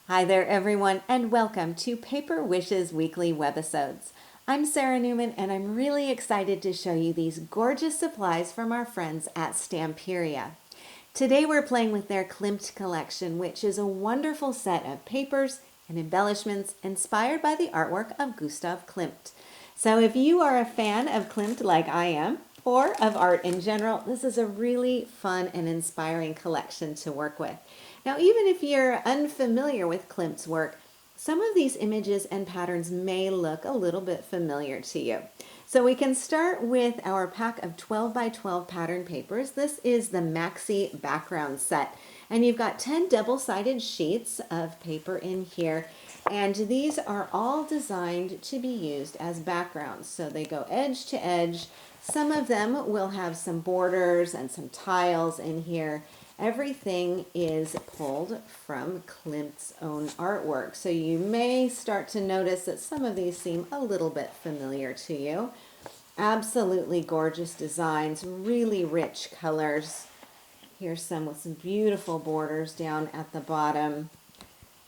Hi there, everyone, and welcome to Paper Wishes Weekly Webisodes. I'm Sarah Newman, and I'm really excited to show you these gorgeous supplies from our friends at Stamperia. Today we're playing with their Klimt collection, which is a wonderful set of papers and embellishments inspired by the artwork of Gustav Klimt. So if you are a fan of Klimt like I am, or of art in general, this is a really fun and inspiring collection to work with. Now, even if you're unfamiliar with Klimt's work, some of these images and patterns may look a little bit familiar to you. So we can start with our pack of 12 by 12 pattern papers. This is the Maxi background set. And you've got 10 double-sided sheets of paper in here. And these are all designed to be used as backgrounds. So they go edge to edge. Some of them will have some borders and some tiles in here. Everything is pulled from Klimt's own artwork. So you may start to notice that some of these seem a little bit familiar to you. Absolutely gorgeous designs, really rich colors. Here's some with some beautiful borders down at the bottom.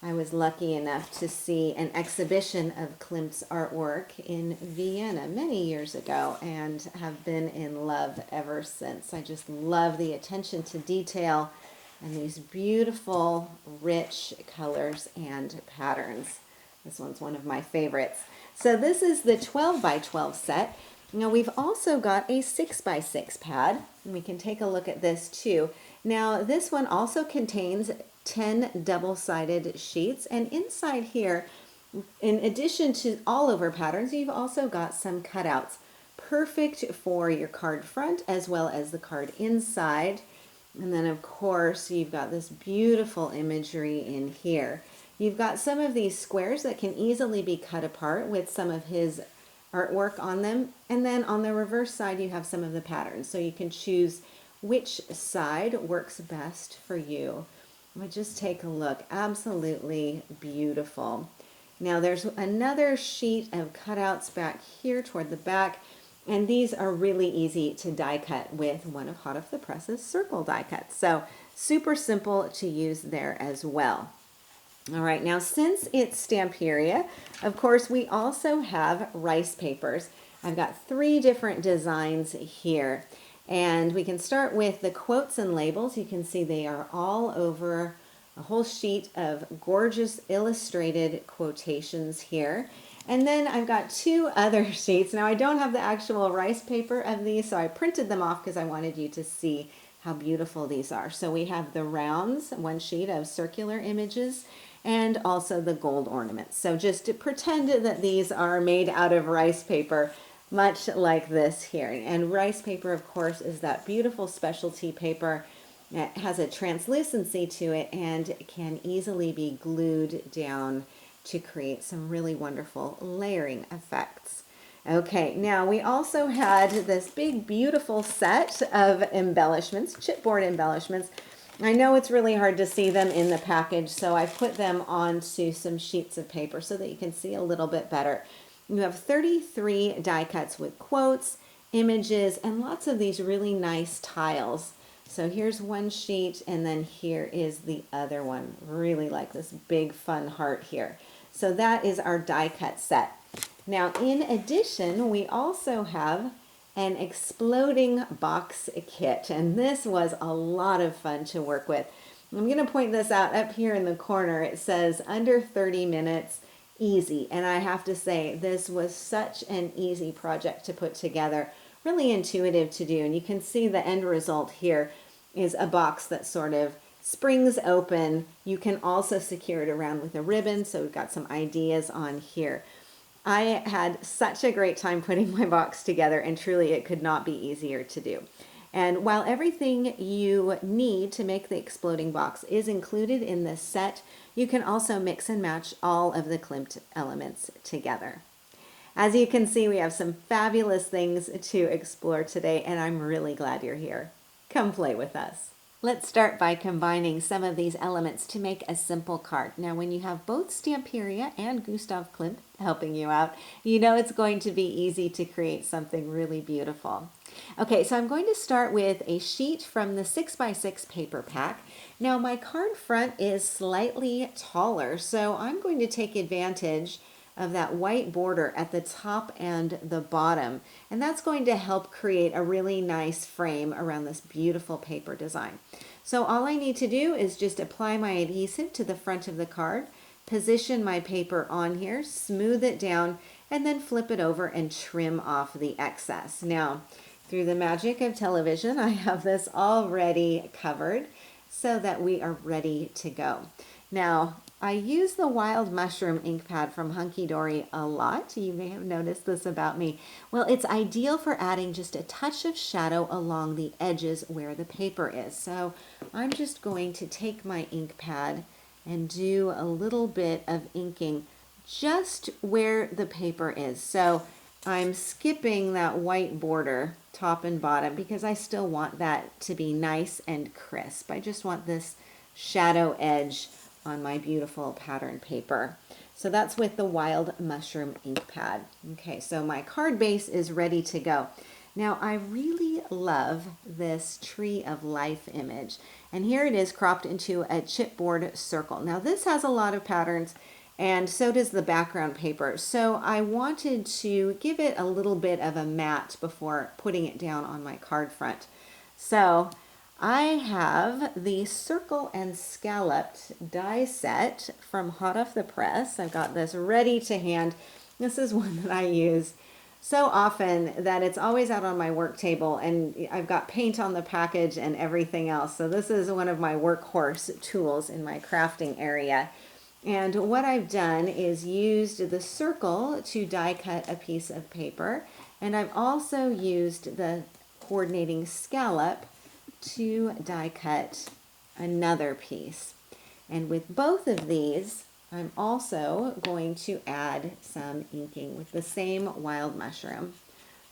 I was lucky enough to see an exhibition of Klimt's artwork in Vienna many years ago and have been in love ever since. I just love the attention to detail and these beautiful, rich colors and patterns. This one's one of my favorites. So this is the 12 by 12 set. Now we've also got a 6 by 6 pad, and we can take a look at this too. Now this one also contains 10 double-sided sheets, and inside here, in addition to all over patterns, you've also got some cutouts, perfect for your card front as well as the card inside. And then of course you've got this beautiful imagery in here. You've got some of these squares that can easily be cut apart with some of his artwork on them, and then on the reverse side you have some of the patterns, so you can choose which side works best for you. But just take a look. Absolutely beautiful. Now there's another sheet of cutouts back here toward the back, and these are really easy to die cut with one of Hot Off the Press's circle die cuts. So super simple to use there as well. All right, now since it's Stamperia, of course, we also have rice papers. I've got 3 different designs here. And we can start with the quotes and labels. You can see they are all over a whole sheet of gorgeous illustrated quotations here. And then I've got 2 other sheets. Now I don't have the actual rice paper of these, so I printed them off because I wanted you to see how beautiful these are. So we have the rounds, 1 sheet of circular images, and also the gold ornaments. So just to pretend that these are made out of rice paper, much like this here. And rice paper, of course, is that beautiful specialty paper. It has a translucency to it and can easily be glued down to create some really wonderful layering effects. Okay, now we also had this big, beautiful set of embellishments, chipboard embellishments. I know it's really hard to see them in the package, so I put them onto some sheets of paper so that you can see a little bit better. You have 33 die cuts with quotes, images, and lots of these really nice tiles. So here's 1 sheet, and then here is the other one. Really like this big fun heart here. So that is our die cut set. Now in addition, we also have an exploding box kit, and this was a lot of fun to work with. I'm going to point this out up here in the corner. It says under 30 minutes. Easy, and I have to say this was such an easy project to put together, really intuitive to do, and you can see the end result here is a box that sort of springs open. You can also secure it around with a ribbon, so we've got some ideas on here. I had such a great time putting my box together, and truly it could not be easier to do. And while everything you need to make the exploding box is included in this set, you can also mix and match all of the Klimt elements together. As you can see, we have some fabulous things to explore today, and I'm really glad you're here. Come play with us. Let's start by combining some of these elements to make a simple card. Now, when you have both Stamperia and Gustav Klimt helping you out, you know it's going to be easy to create something really beautiful. Okay, so I'm going to start with a sheet from the 6x6 paper pack. Now my card front is slightly taller, so I'm going to take advantage of that white border at the top and the bottom. And that's going to help create a really nice frame around this beautiful paper design. So all I need to do is just apply my adhesive to the front of the card, position my paper on here, smooth it down, and then flip it over and trim off the excess. Now, through the magic of television, I have this already covered so that we are ready to go. Now, I use the Wild Mushroom ink pad from Hunky Dory a lot. You may have noticed this about me. Well, it's ideal for adding just a touch of shadow along the edges where the paper is. So I'm just going to take my ink pad and do a little bit of inking just where the paper is. So I'm skipping that white border top and bottom because I still want that to be nice and crisp. I just want this shadow edge on my beautiful pattern paper. So that's with the Wild Mushroom ink pad. Okay, so my card base is ready to go. Now I really love this tree of life image. And here it is cropped into a chipboard circle. Now this has a lot of patterns, and so does the background paper. So I wanted to give it a little bit of a matte before putting it down on my card front. So I have the Circle and Scalloped die set from Hot Off the Press. I've got this ready to hand. This is one that I use so often that it's always out on my work table, and I've got paint on the package and everything else. So this is one of my workhorse tools in my crafting area. And what I've done is used the circle to die cut a piece of paper, and I've also used the coordinating scallop to die cut another piece. And with both of these, I'm also going to add some inking with the same Wild Mushroom.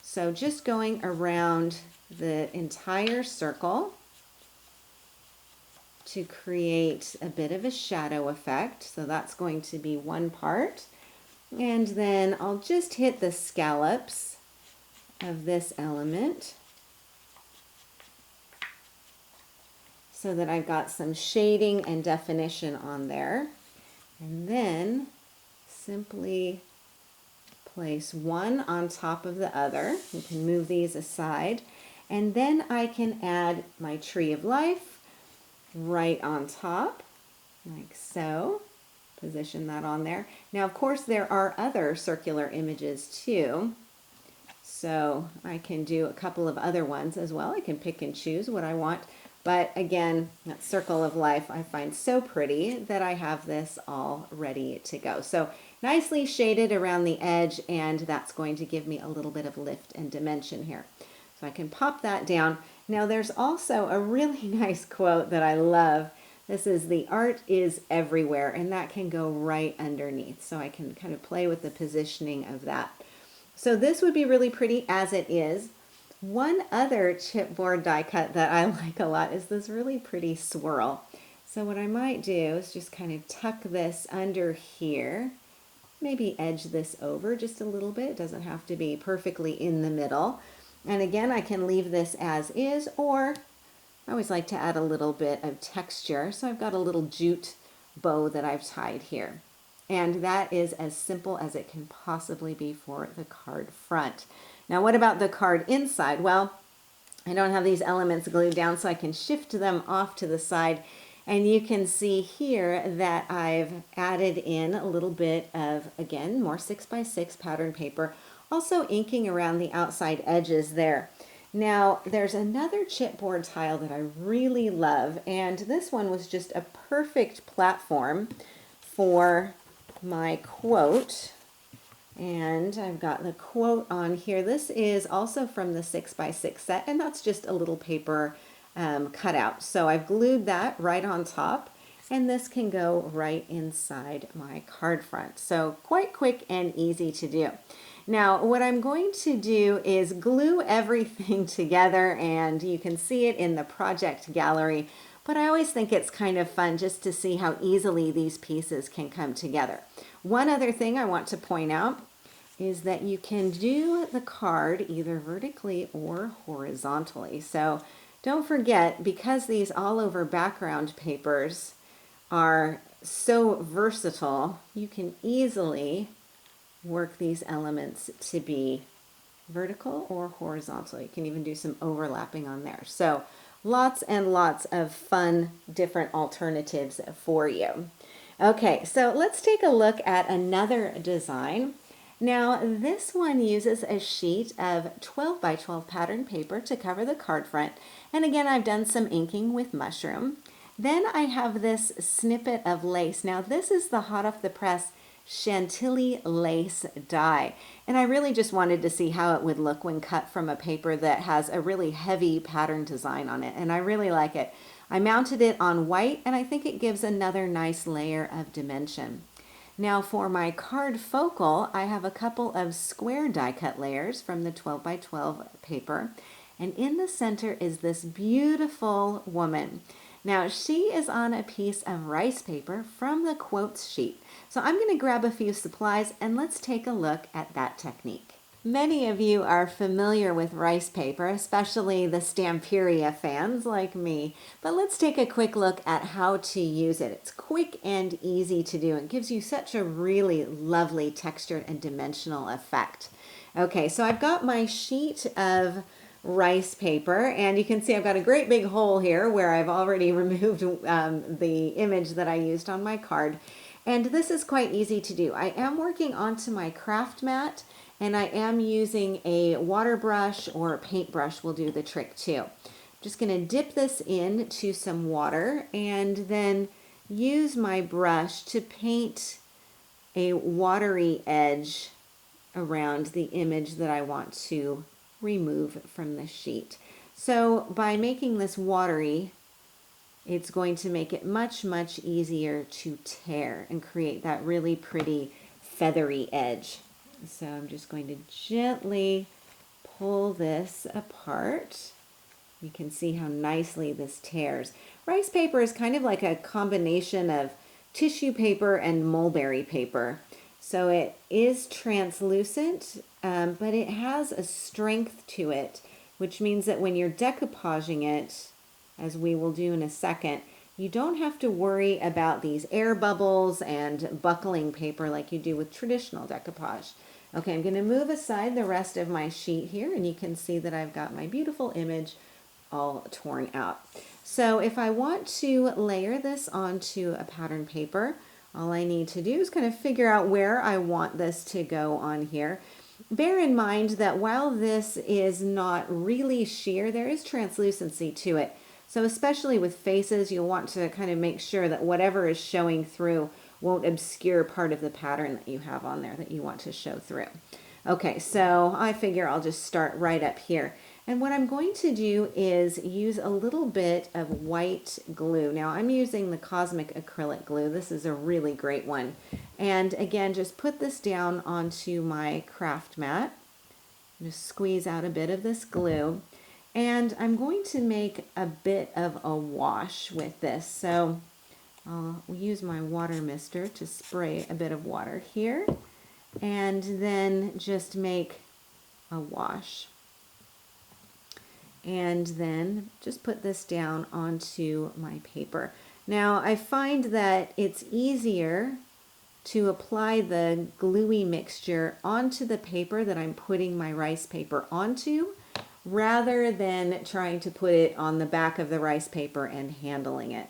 So just going around the entire circle to create a bit of a shadow effect. So that's going to be one part. And then I'll just hit the scallops of this element so that I've got some shading and definition on there. And then simply place one on top of the other. You can move these aside. And then I can add my tree of life right on top, like so. Position that on there. Now, of course, there are other circular images too. So I can do a couple of other ones as well. I can pick and choose what I want. But again, that circle of life I find so pretty that I have this all ready to go. So nicely shaded around the edge, and that's going to give me a little bit of lift and dimension here. So I can pop that down. Now there's also a really nice quote that I love. This is "The art is everywhere," and that can go right underneath. So I can kind of play with the positioning of that. So this would be really pretty as it is. One other chipboard die cut that I like a lot is this really pretty swirl. So what I might do is just kind of tuck this under here, maybe edge this over just a little bit. It doesn't have to be perfectly in the middle. And again, I can leave this as is, or I always like to add a little bit of texture. So I've got a little jute bow that I've tied here. And that is as simple as it can possibly be for the card front. Now, what about the card inside? Well, I don't have these elements glued down, so I can shift them off to the side. And you can see here that I've added in a little bit of, again, more 6x6 pattern paper, also inking around the outside edges there. Now, there's another chipboard tile that I really love, and this one was just a perfect platform for my quote. And I've got the quote on here. This is also from the 6x6 set, and that's just a little paper cutout. So I've glued that right on top, and this can go right inside my card front. So quite quick and easy to do. Now, what I'm going to do is glue everything together, and you can see it in the project gallery, but I always think it's kind of fun just to see how easily these pieces can come together. One other thing I want to point out is that you can do the card either vertically or horizontally. So don't forget, because these all over background papers are so versatile, you can easily work these elements to be vertical or horizontal. You can even do some overlapping on there. So lots and lots of fun different alternatives for you. Okay, so let's take a look at another design. Now this one uses a sheet of 12 by 12 pattern paper to cover the card front. And again, I've done some inking with mushroom. Then I have this snippet of lace. Now this is the hot off the press Chantilly lace die. And I really just wanted to see how it would look when cut from a paper that has a really heavy pattern design on it. And I really like it. I mounted it on white and I think it gives another nice layer of dimension. Now for my card focal, I have a couple of square die cut layers from the 12 by 12 paper. And in the center is this beautiful woman. Now she is on a piece of rice paper from the quotes sheet. So I'm going to grab a few supplies and let's take a look at that technique. Many of you are familiar with rice paper, especially the Stamperia fans like me. But let's take a quick look at how to use it. It's quick and easy to do. It gives you such a really lovely textured and dimensional effect. Okay, so I've got my sheet of rice paper and you can see I've got a great big hole here where I've already removed the image that I used on my card. And this is quite easy to do. I am working onto my craft mat and I am using a water brush or a paintbrush will do the trick too. I'm just going to dip this into some water and then use my brush to paint a watery edge around the image that I want to remove from the sheet. So by making this watery, it's going to make it much easier to tear and create that really pretty feathery edge. So I'm just going to gently pull this apart. You can see how nicely this tears. Rice paper is kind of like a combination of tissue paper and mulberry paper. So it is translucent, but it has a strength to it, which means that when you're decoupaging it, as we will do in a second, you don't have to worry about these air bubbles and buckling paper like you do with traditional decoupage. Okay, I'm going to move aside the rest of my sheet here, and you can see that I've got my beautiful image all torn out. So if I want to layer this onto a pattern paper, all I need to do is kind of figure out where I want this to go on here. Bear in mind that while this is not really sheer, there is translucency to it. So especially with faces, you'll want to kind of make sure that whatever is showing through won't obscure part of the pattern that you have on there that you want to show through. Okay, so I figure I'll just start right up here. And what I'm going to do is use a little bit of white glue. Now I'm using the Cosmic acrylic glue. This is a really great one. And again, just put this down onto my craft mat. Just squeeze out a bit of this glue. And I'm going to make a bit of a wash with this. So I'll use my water mister to spray a bit of water here. And then just make a wash. And then just put this down onto my paper. Now I find that it's easier to apply the gluey mixture onto the paper that I'm putting my rice paper onto, rather than trying to put it on the back of the rice paper and handling it.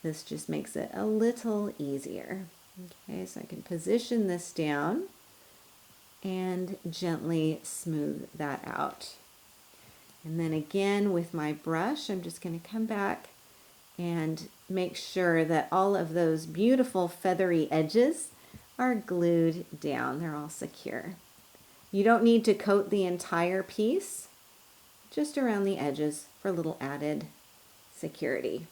This just makes it a little easier. Okay, so I can position this down and gently smooth that out. And then again with my brush, I'm just going to come back and make sure that all of those beautiful feathery edges are glued down. They're all secure. You don't need to coat the entire piece, just around the edges for a little added security.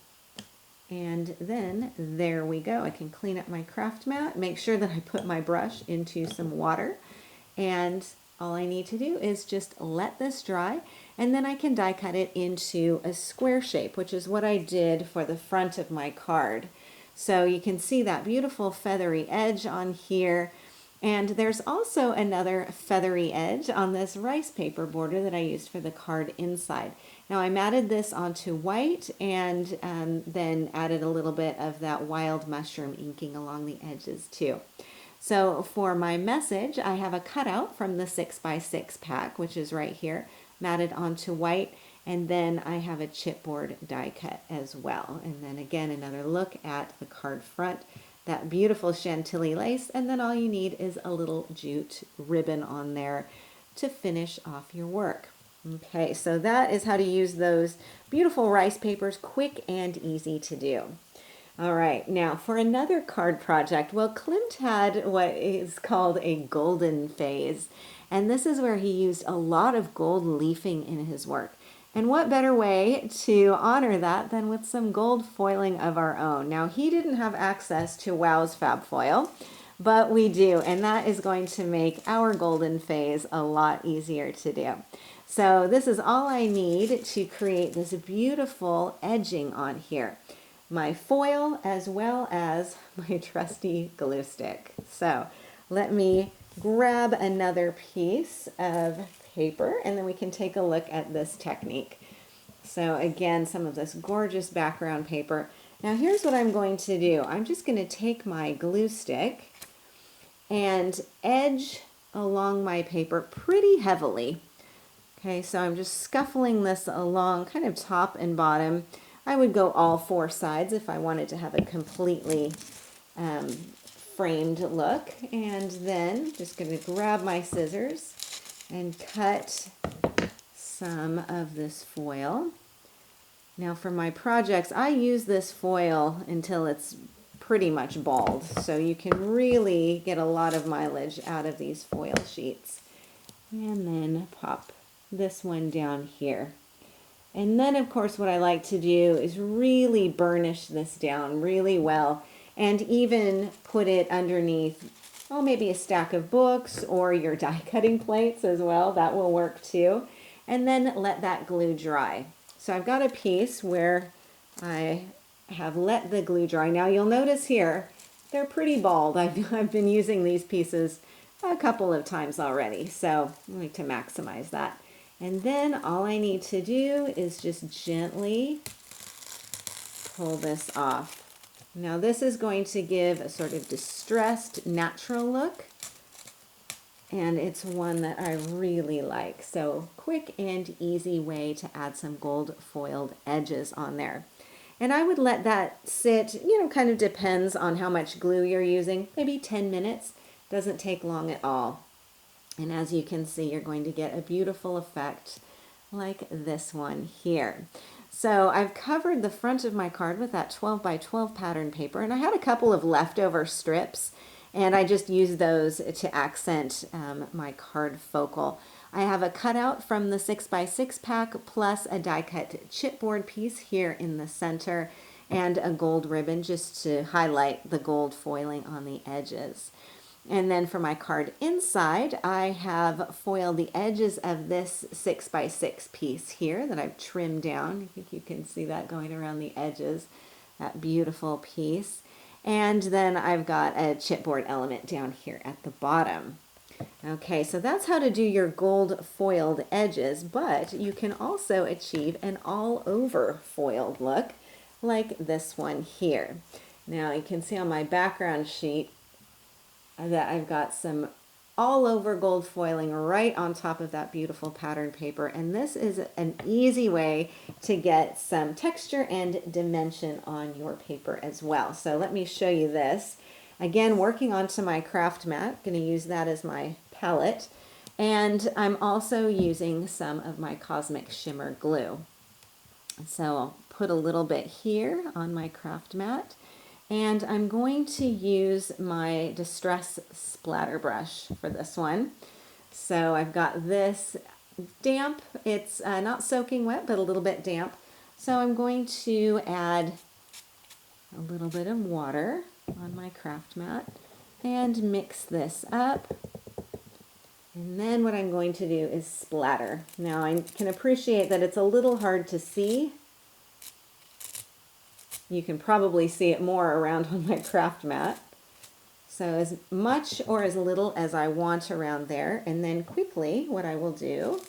And then there we go. I can clean up my craft mat, make sure that I put my brush into some water, and all I need to do is just let this dry, and then I can die cut it into a square shape, which is what I did for the front of my card. So you can see that beautiful feathery edge on here, And there's also another feathery edge on this rice paper border that I used for the card inside. Now I matted this onto white and then added a little bit of that wild mushroom inking along the edges too. So for my message, I have a cutout from the 6x6 pack, which is right here, matted onto white, and then I have a chipboard die cut as well. And then again, another look at the card front, that beautiful chantilly lace, and then all you need is a little jute ribbon on there to finish off your work. Okay, so that is how to use those beautiful rice papers, quick and easy to do. All right, now for another card project, well, Klimt had what is called a golden phase, and this is where he used a lot of gold leafing in his work. And what better way to honor that than with some gold foiling of our own? Now, he didn't have access to Wow's Fab Foil, but we do, and that is going to make our golden phase a lot easier to do. So this is all I need to create this beautiful edging on here. My foil as well as my trusty glue stick. So let me grab another piece of paper and then we can take a look at this technique. So again, some of this gorgeous background paper. Now here's what I'm going to do. I'm just going to take my glue stick and edge along my paper pretty heavily. Okay, so I'm just scuffling this along kind of top and bottom. I would go all four sides if I wanted to have a completely framed look. And then just going to grab my scissors and cut some of this foil. Now for my projects, I use this foil until it's pretty much bald. So you can really get a lot of mileage out of these foil sheets. And then pop this one down here. And then, of course, what I like to do is really burnish this down really well and even put it underneath, oh, maybe a stack of books or your die cutting plates as well. That will work too. And then let that glue dry. So I've got a piece where I have let the glue dry. Now you'll notice here, they're pretty bald. I've been using these pieces a couple of times already, so I like to maximize that. And then all I need to do is just gently pull this off. Now this is going to give a sort of distressed, natural look, and it's one that I really like. So quick and easy way to add some gold foiled edges on there. And I would let that sit, kind of depends on how much glue you're using, maybe 10 minutes. Doesn't take long at all. And as you can see, you're going to get a beautiful effect like this one here. So I've covered the front of my card with that 12 by 12 pattern paper, and I had a couple of leftover strips, and I just used those to accent my card focal. I have a cutout from the 6x6 pack plus a die cut chipboard piece here in the center and a gold ribbon just to highlight the gold foiling on the edges. And then for my card inside, I have foiled the edges of this 6x6 piece here that I've trimmed down. I think you can see that going around the edges, that beautiful piece. And then I've got a chipboard element down here at the bottom. Okay, so that's how to do your gold foiled edges, but you can also achieve an all-over foiled look like this one here. Now you can see on my background sheet that I've got some all over gold foiling right on top of that beautiful pattern paper, and this is an easy way to get some texture and dimension on your paper as well. So let me show you this. Again, working onto my craft mat, going to use that as my palette, and I'm also using some of my Cosmic Shimmer glue. So I'll put a little bit here on my craft mat. And I'm going to use my Distress Splatter Brush for this one. So I've got this damp. It's not soaking wet, but a little bit damp. So I'm going to add a little bit of water on my craft mat and mix this up. And then what I'm going to do is splatter. Now I can appreciate that it's a little hard to see. You can probably see it more around on my craft mat. So as much or as little as I want around there. And then quickly what I will do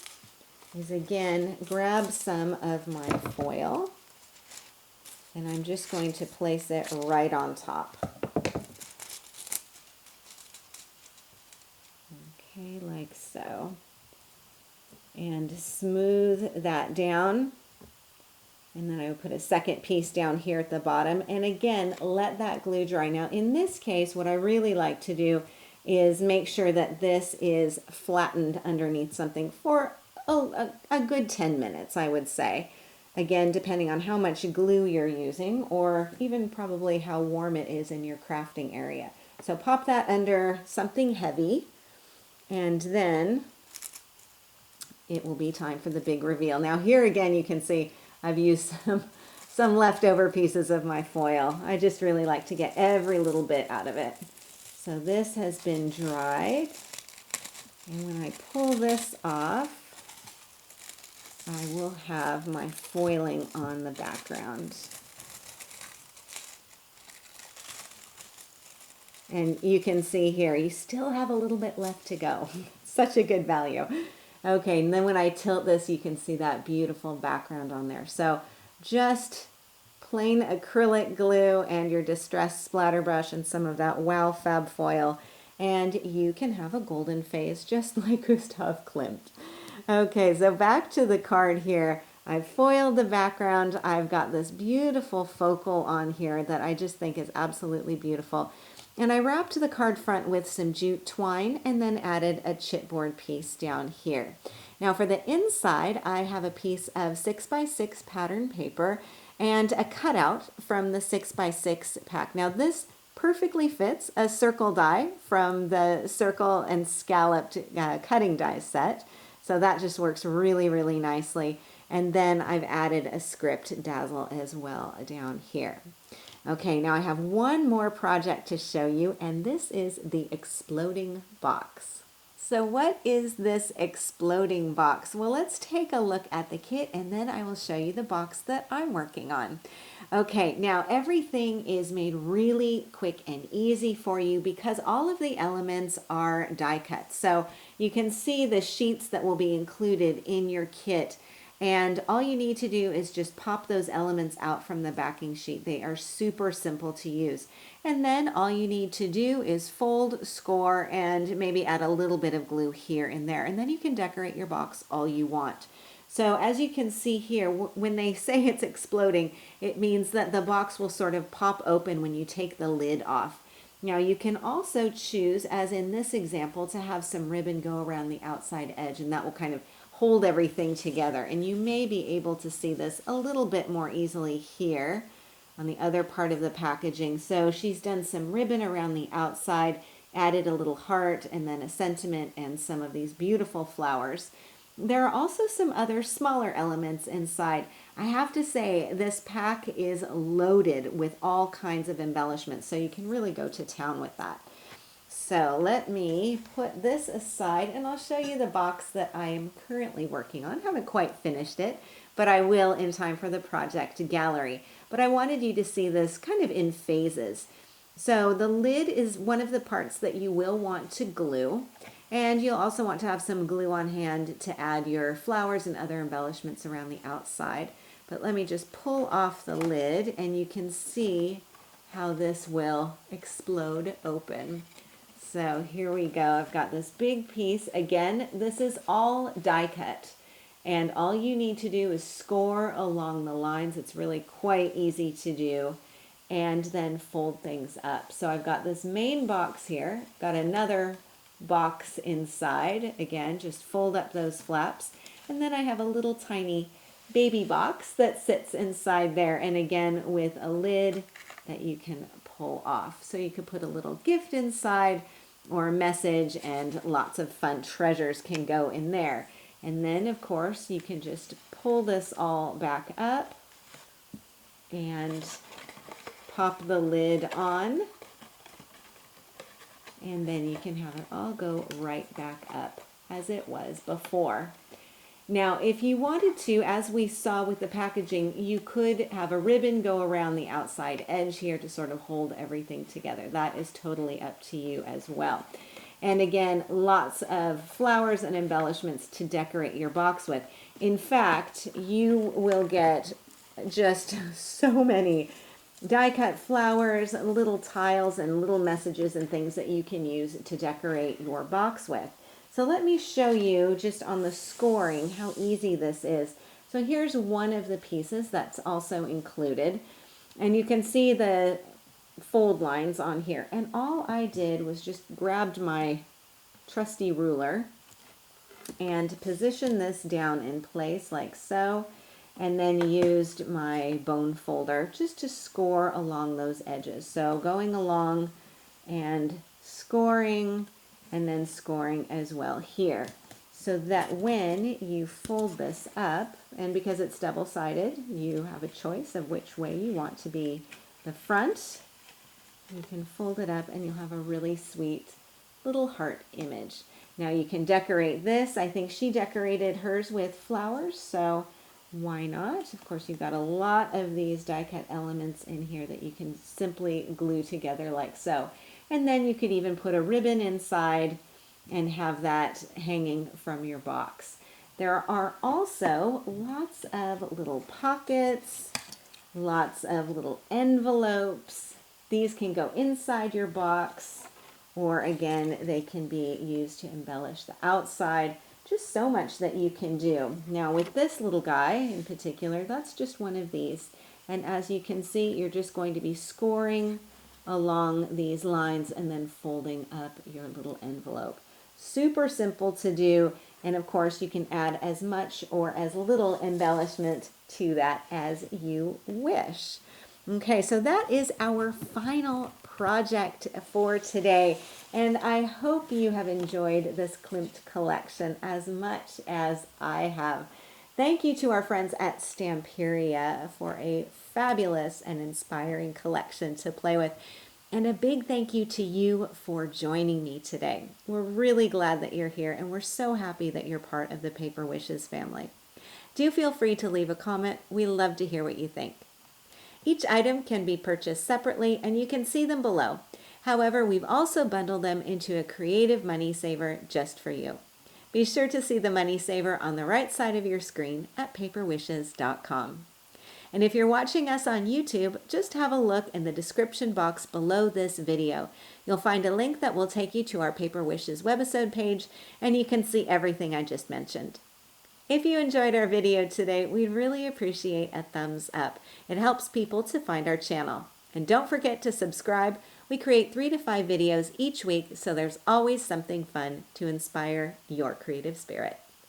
is again grab some of my foil, and I'm just going to place it right on top. Okay, like so. And smooth that down. And then I will put a second piece down here at the bottom. And again, let that glue dry. Now in this case, what I really like to do is make sure that this is flattened underneath something for a good 10 minutes, I would say. Again, depending on how much glue you're using, or even probably how warm it is in your crafting area. So pop that under something heavy, and then it will be time for the big reveal. Now here again, you can see I've used some leftover pieces of my foil. I just really like to get every little bit out of it. So this has been dried, and when I pull this off, I will have my foiling on the background. And you can see here, you still have a little bit left to go. Such a good value. Okay, and then when I tilt this, you can see that beautiful background on there. So just plain acrylic glue and your distressed splatter brush and some of that Wow Fab foil, and you can have a golden phase just like Gustav Klimt. Okay, so back to the card here. I've foiled the background. I've got this beautiful focal on here that I just think is absolutely beautiful. And I wrapped the card front with some jute twine and then added a chipboard piece down here. Now for the inside, I have a piece of 6x6 pattern paper and a cutout from the 6x6 pack. Now this perfectly fits a circle die from the circle and scalloped cutting die set. So that just works really, really nicely. And then I've added a script dazzle as well down here. Okay, now I have one more project to show you, and this is the exploding box. So what is this exploding box? Well, let's take a look at the kit, and then I will show you the box that I'm working on. Okay, now everything is made really quick and easy for you because all of the elements are die cut. So you can see the sheets that will be included in your kit. And all you need to do is just pop those elements out from the backing sheet. They are super simple to use. And then all you need to do is fold, score, and maybe add a little bit of glue here and there. And then you can decorate your box all you want. So as you can see here, when they say it's exploding, it means that the box will sort of pop open when you take the lid off. Now you can also choose, as in this example, to have some ribbon go around the outside edge, and that will kind of hold everything together. And you may be able to see this a little bit more easily here on the other part of the packaging. So she's done some ribbon around the outside, added a little heart and then a sentiment and some of these beautiful flowers. There are also some other smaller elements inside. I have to say this pack is loaded with all kinds of embellishments, so you can really go to town with that. So let me put this aside and I'll show you the box that I am currently working on. I haven't quite finished it, but I will in time for the project gallery. But I wanted you to see this kind of in phases. So the lid is one of the parts that you will want to glue, and you'll also want to have some glue on hand to add your flowers and other embellishments around the outside. But let me just pull off the lid and you can see how this will explode open. So here we go. I've got this big piece. Again, this is all die cut. And all you need to do is score along the lines. It's really quite easy to do. And then fold things up. So I've got this main box here. Got another box inside. Again, just fold up those flaps. And then I have a little tiny baby box that sits inside there. And again, with a lid that you can pull off. So you could put a little gift inside, or a message, and lots of fun treasures can go in there. And then of course you can just pull this all back up and pop the lid on, and then you can have it all go right back up as it was before. Now, if you wanted to, as we saw with the packaging, you could have a ribbon go around the outside edge here to sort of hold everything together. That is totally up to you as well. And again, lots of flowers and embellishments to decorate your box with. In fact, you will get just so many die-cut flowers, little tiles, and little messages and things that you can use to decorate your box with. So let me show you just on the scoring how easy this is. So here's one of the pieces that's also included. And you can see the fold lines on here. And all I did was just grabbed my trusty ruler and position this down in place like so. And then used my bone folder just to score along those edges. So going along and scoring, and then scoring as well here, so that when you fold this up, and because it's double-sided, you have a choice of which way you want to be the front. You can fold it up and you'll have a really sweet little heart image. Now you can decorate this. I think she decorated hers with flowers, so why not? Of course, you've got a lot of these die-cut elements in here that you can simply glue together like so. And then you could even put a ribbon inside and have that hanging from your box. There are also lots of little pockets, lots of little envelopes. These can go inside your box, or again, they can be used to embellish the outside. Just so much that you can do. Now with this little guy in particular, that's just one of these. And as you can see, you're just going to be scoring along these lines and then folding up your little envelope. Super simple to do, and of course you can add as much or as little embellishment to that as you wish. Okay, so that is our final project for today, and I hope you have enjoyed this Klimt collection as much as I have. Thank you to our friends at Stamperia for a fabulous and inspiring collection to play with. And a big thank you to you for joining me today. We're really glad that you're here, and we're so happy that you're part of the Paper Wishes family. Do feel free to leave a comment. We love to hear what you think. Each item can be purchased separately, and you can see them below. However, we've also bundled them into a creative money saver just for you. Be sure to see the money saver on the right side of your screen at paperwishes.com. And if you're watching us on YouTube, just have a look in the description box below this video. You'll find a link that will take you to our Paper Wishes webisode page, and you can see everything I just mentioned. If you enjoyed our video today, we'd really appreciate a thumbs up. It helps people to find our channel. And don't forget to subscribe. We create 3 to 5 videos each week, so there's always something fun to inspire your creative spirit.